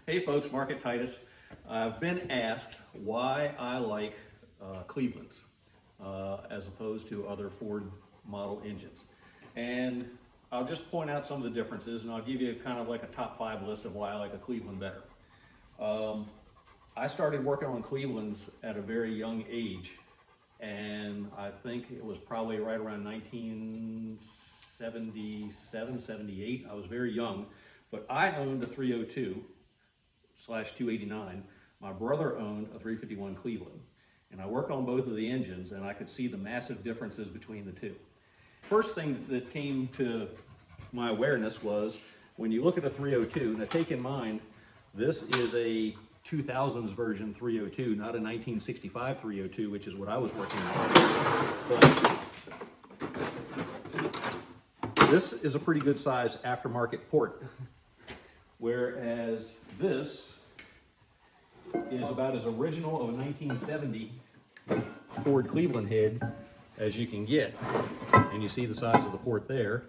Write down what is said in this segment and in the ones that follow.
Hey folks, Mark at Titus. I've been asked why I like Cleveland's as opposed to other Ford model engines. And I'll just point out some of the differences, and I'll give you kind of like a top 5 list of why I like a Cleveland better. I started working on Cleveland's at a very young age, and I think it was probably right around 1977, 78. I was very young, but I owned a 302/289. My brother owned a 351 Cleveland, and I worked on both of the engines, and I could see the massive differences between the two. First thing that came to my awareness was when you look at a 302, now take in mind, this is a 2000s version 302, not a 1965 302, which is what I was working on. But this is a pretty good size aftermarket port, whereas this is about as original of a 1970 Ford Cleveland head as you can get. And you see the size of the port there,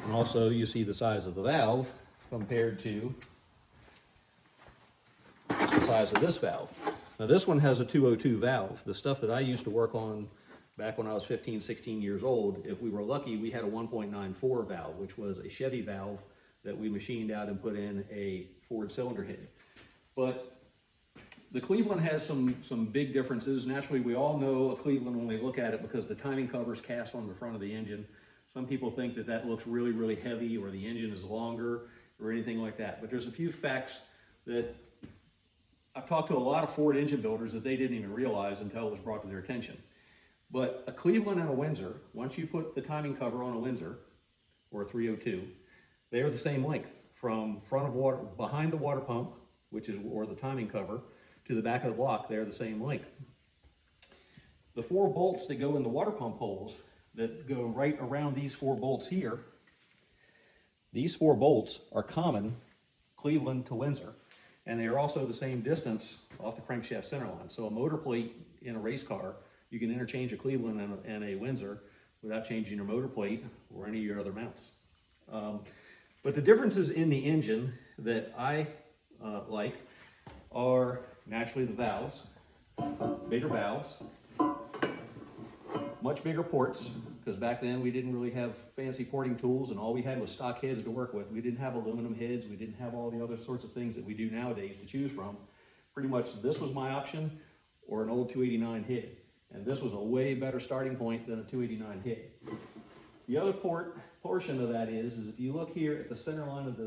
and also you see the size of the valve compared to the size of this valve. Now this one has a 202 valve. The stuff that I used to work on back when I was 15, 16 years old, if we were lucky, we had a 1.94 valve, which was a Chevy valve that we machined out and put in a Ford cylinder head. But the Cleveland has some big differences. Naturally, we all know a Cleveland when we look at it because the timing cover is cast on the front of the engine. Some people think that that looks really, really heavy, or the engine is longer, or anything like that. But there's a few facts that I've talked to a lot of Ford engine builders that they didn't even realize until it was brought to their attention. But a Cleveland and a Windsor, once you put the timing cover on a Windsor or a 302, they are the same length from behind the water pump, or the timing cover, to the back of the block. They're the same length. The 4 bolts that go in the water pump holes that go right around these 4 bolts here, these 4 bolts are common Cleveland to Windsor, and they are also the same distance off the crankshaft centerline. So a motor plate in a race car, you can interchange a Cleveland and a Windsor without changing your motor plate or any of your other mounts. But the differences in the engine that I like are naturally the valves, bigger valves, much bigger ports, because back then we didn't really have fancy porting tools and all we had was stock heads to work with. We didn't have aluminum heads, we didn't have all the other sorts of things that we do nowadays to choose from. Pretty much this was my option, or an old 289 head. And this was a way better starting point than a 289 head. The other portion of that is if you look here at the center line of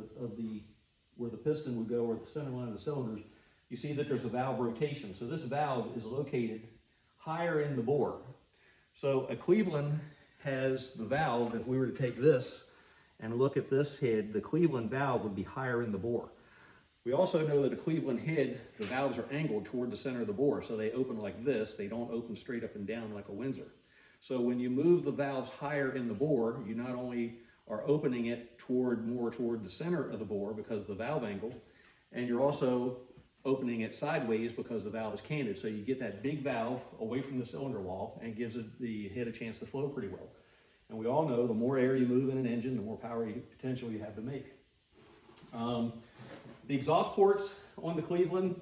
where the piston would go, or the center line of the cylinders, you see that there's a valve rotation. So this valve is located higher in the bore. So a Cleveland has the valve, if we were to take this and look at this head, the Cleveland valve would be higher in the bore. We also know that a Cleveland head, the valves are angled toward the center of the bore, so they open like this. They don't open straight up and down like a Windsor. So when you move the valves higher in the bore, you not only are opening it more toward the center of the bore because of the valve angle, and you're also opening it sideways because the valve is canted. So you get that big valve away from the cylinder wall and gives the head a chance to flow pretty well. And we all know the more air you move in an engine, the more power potential you have to make. The exhaust ports on the Cleveland,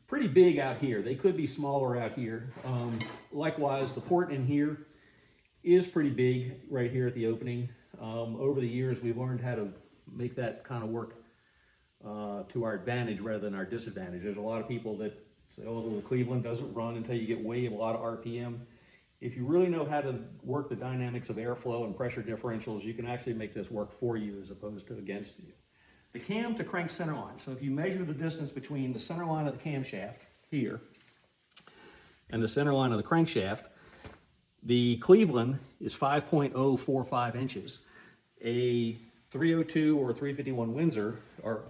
pretty big out here. They could be smaller out here. Likewise, the port in here is pretty big right here at the opening. Over the years, we've learned how to make that kind of work to our advantage rather than our disadvantage. There's a lot of people that say, oh, the Cleveland doesn't run until you get way a lot of RPM. If you really know how to work the dynamics of airflow and pressure differentials, you can actually make this work for you as opposed to against you. The cam to crank center line. So if you measure the distance between the center line of the camshaft here and the center line of the crankshaft, the Cleveland is 5.045 inches. A 302 or 351 Windsor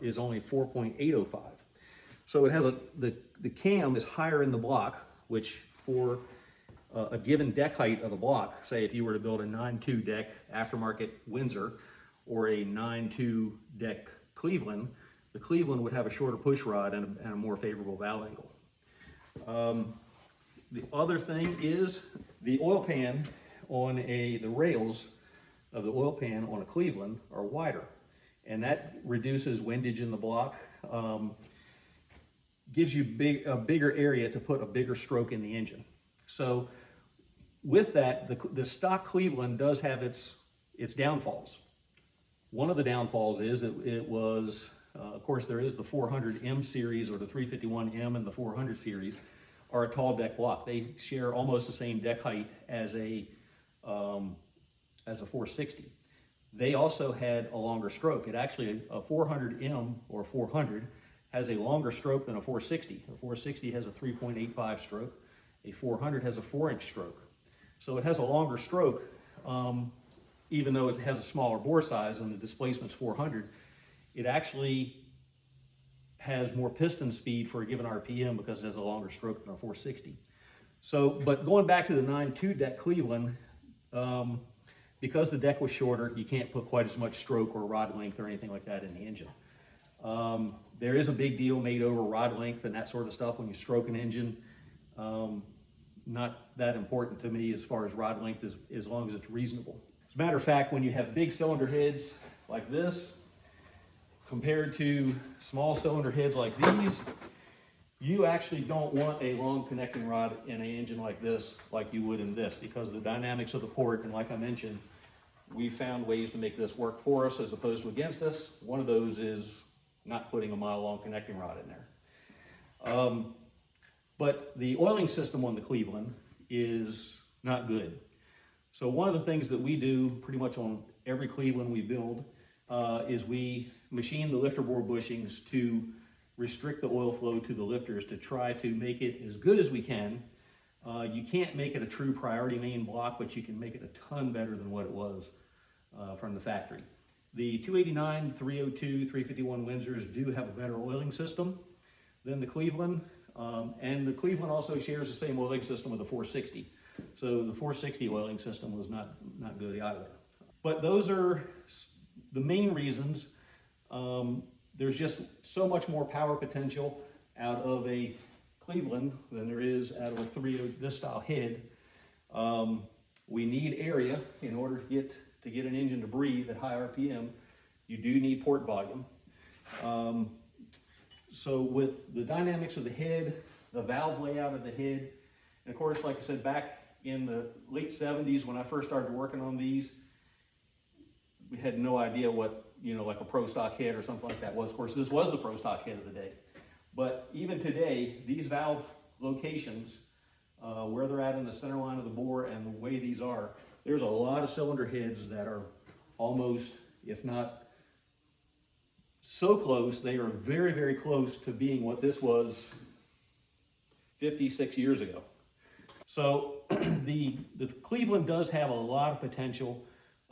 is only 4.805. So it has the cam is higher in the block, which for a given deck height of the block, say if you were to build a 9.2 deck aftermarket Windsor or a 9.2 deck Cleveland, the Cleveland would have a shorter push rod and a more favorable valve angle. The other thing is the oil pan on the rails of the oil pan on a Cleveland are wider, and that reduces windage in the block. gives you a bigger area to put a bigger stroke in the engine. So with that, the stock Cleveland does have its downfalls. One of the downfalls is it was, of course, there is the 400M series, or the 351M and the 400 series are a tall deck block. They share almost the same deck height as a 460. They also had a longer stroke. It actually, a 400M or 400 has a longer stroke than a 460. A 460 has a 3.85 stroke. A 400 has a 4-inch stroke. So it has a longer stroke, even though it has a smaller bore size and the displacement's 400. It actually has more piston speed for a given RPM because it has a longer stroke than a 460. So, but going back to the 9.2 deck Cleveland, because the deck was shorter, you can't put quite as much stroke or rod length or anything like that in the engine. There is a big deal made over rod length and that sort of stuff when you stroke an engine. Not that important to me as far as rod length, as long as it's reasonable. As a matter of fact, when you have big cylinder heads like this, compared to small cylinder heads like these, you actually don't want a long connecting rod in an engine like this, like you would in this, because of the dynamics of the port. And like I mentioned, we found ways to make this work for us as opposed to against us. One of those is not putting a mile-long connecting rod in there. But the oiling system on the Cleveland is not good. So one of the things that we do pretty much on every Cleveland we build is we machine the lifter bore bushings to restrict the oil flow to the lifters to try to make it as good as we can. You can't make it a true priority main block, but you can make it a ton better than what it was from the factory. The 289, 302, 351 Windsors do have a better oiling system than the Cleveland, and the Cleveland also shares the same oiling system with the 460. So the 460 oiling system was not good either. But those are the main reasons. There's just so much more power potential out of a Cleveland than there is out of a this style head. We need area in order to get an engine to breathe at high RPM. You do need port volume. So with the dynamics of the head, the valve layout of the head, and of course, like I said, back in the late 70s when I first started working on these, we had no idea what, like a pro stock head or something like that was. Of course, this was the pro stock head of the day. But even today, these valve locations, where they're at in the center line of the bore and the way these are, there's a lot of cylinder heads that are almost, if not so close, they are very, very close to being what this was 56 years ago. So the Cleveland does have a lot of potential,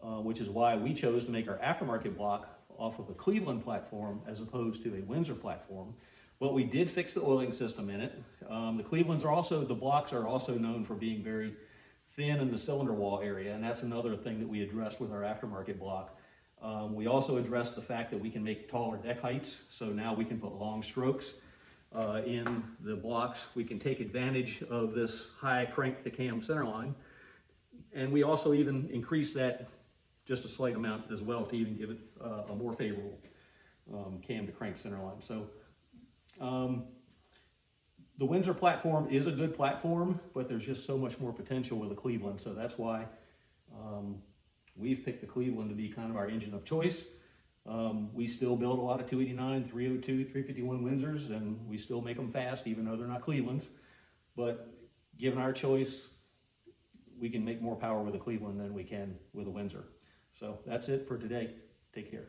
which is why we chose to make our aftermarket block off of a Cleveland platform as opposed to a Windsor platform. But we did fix the oiling system in it. The Clevelands are also, the blocks are also known for being very thin in the cylinder wall area, and that's another thing that we addressed with our aftermarket block. We also addressed the fact that we can make taller deck heights, so now we can put long strokes in the blocks. We can take advantage of this high crank to cam centerline, and we also even increase that just a slight amount as well to even give it a more favorable cam to crank centerline. So the Windsor platform is a good platform, but there's just so much more potential with the Cleveland, so that's why we've picked the Cleveland to be kind of our engine of choice. We still build a lot of 289, 302, 351 Windsors, and we still make them fast, even though they're not Clevelands. But given our choice, we can make more power with a Cleveland than we can with a Windsor. So that's it for today. Take care.